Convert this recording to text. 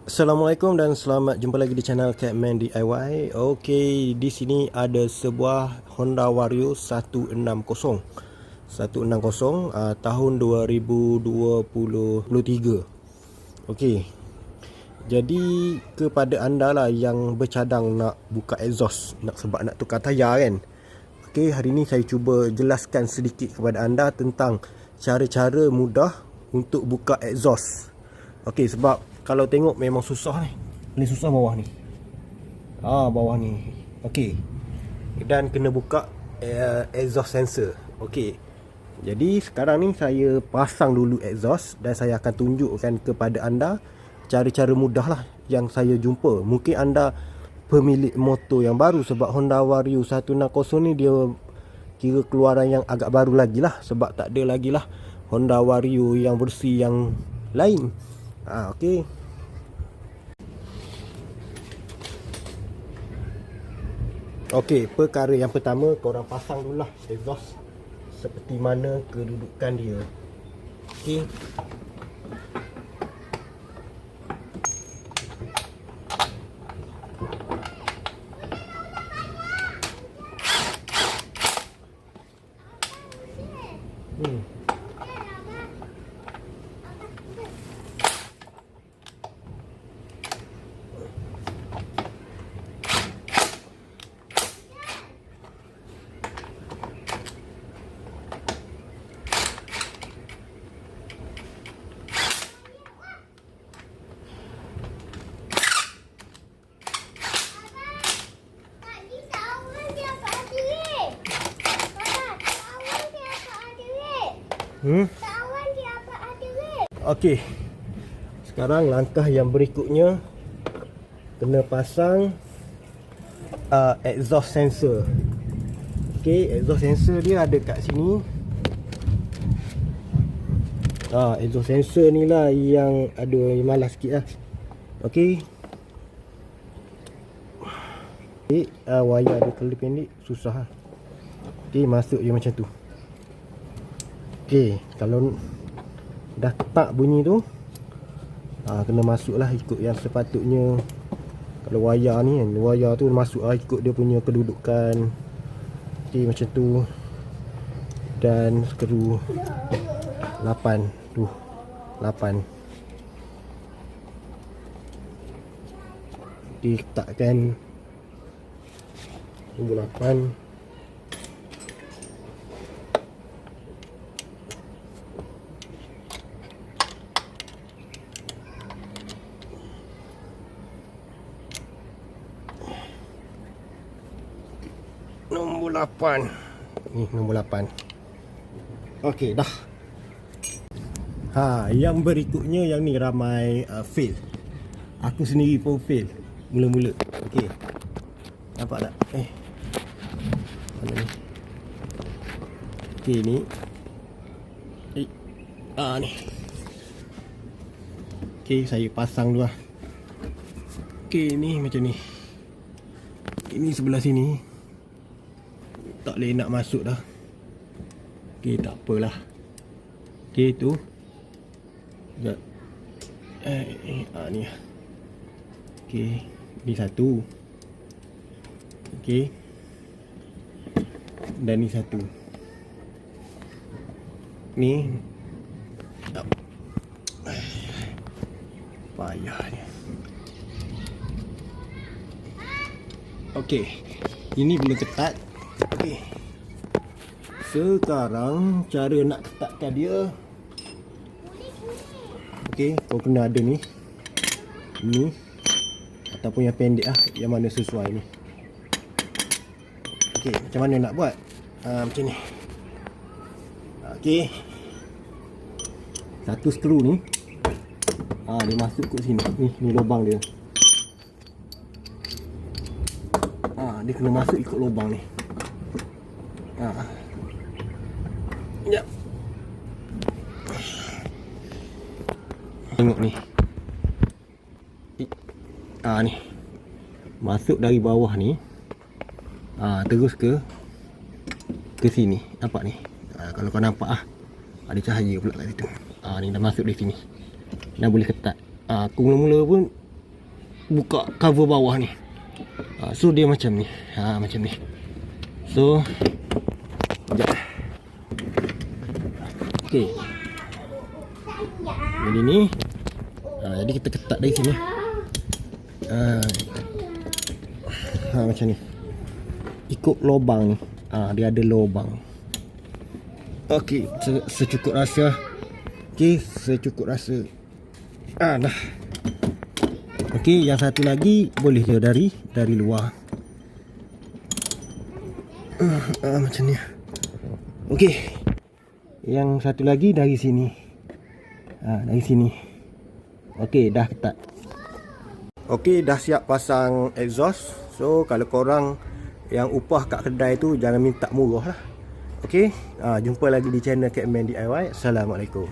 Assalamualaikum dan selamat jumpa lagi di channel Catman DIY. Okey, di sini ada sebuah Honda Vario 160 tahun 2023. Okey. Jadi kepada anda lah yang bercadang nak buka exhaust, sebab nak tukar tayar kan. Okey, hari ni saya cuba jelaskan sedikit kepada anda tentang cara-cara mudah untuk buka exhaust. Okey, sebab kalau tengok memang susah ni. Paling susah bawah ni. Bawah ni. Okey. Dan kena buka exhaust sensor. Okey. Jadi sekarang ni saya pasang dulu exhaust dan saya akan tunjukkan kepada anda cara-cara mudah lah yang saya jumpa. Mungkin anda pemilik motor yang baru, sebab Honda Vario 160 ni dia kira keluaran yang agak baru lagi lah, sebab tak ada lagi lah Honda Vario yang versi yang lain. Okey. Okey, perkara yang pertama korang pasang dululah exhaust seperti mana kedudukan dia. Okey. Okey. Sekarang langkah yang berikutnya kena pasang exhaust sensor. Okey, exhaust sensor dia ada kat sini. Exhaust sensor ni lah yang malas sikit lah. Okey. Wayar dia terlalu pendek, susah lah. Okey, masuk je macam tu. Okey, kalau dah tak bunyi tu, kena masuk lah ikut yang sepatutnya. Kalau wayar ni kan, wayar tu masuk lah ikut dia punya kedudukan. Okey, macam tu. Dan skru 8 tu, 8. Okey, letakkan nombor 8. Nombor 8. Ni nombor 8. Okey, dah. Yang berikutnya yang ni ramai fail. Aku sendiri pun fail mula-mula. Okey. Nampak tak? Mana ni? Okey, ni. Ni. Okey, saya pasang dulu lah. Okey, ni macam ni. Ini sebelah sini tak boleh nak masuk dah. Okey, tak apalah. Okey, tu. Sekejap. Ni lah. Okey, ni satu. Okey. Dan ni satu. Ni. Payahnya. Okey. Ini belum ketat. Okey. Sekarang cara nak ketatkan dia. Okey, kau kena ada ni. Ni. Ataupun yang pendek lah, yang mana sesuai ni. Okey, macam mana nak buat? Macam ni. Okey. Satu skru ni. Dia masuk kat sini. Ni lubang dia. Dia kena masuk ikut lubang ni. Sekejap. Tengok ni. Ni. Masuk dari bawah ni. Terus ke sini. Nampak ni? Kalau kau nampak ada cahaya pula kat situ. Ni dah masuk di sini. Dah boleh ketat. Aku mula-mula pun buka cover bawah ni. So dia macam ni. Macam ni. So sekejap. Okey. Jadi ni. Jadi kita ketat dari sini. Macam ni. Ikut lubang ni. Dia ada lubang. Okey, secukup rasa. Okey, secukup rasa. Dah. Okey, yang satu lagi boleh je dari luar. Macam ni. Okey. Yang satu lagi dari sini. Dari sini. Okey, dah ketat. Okey, dah siap pasang exhaust. So, kalau korang yang upah kat kedai tu, jangan minta murah lah. Okey, jumpa lagi di channel Catman DIY. Assalamualaikum.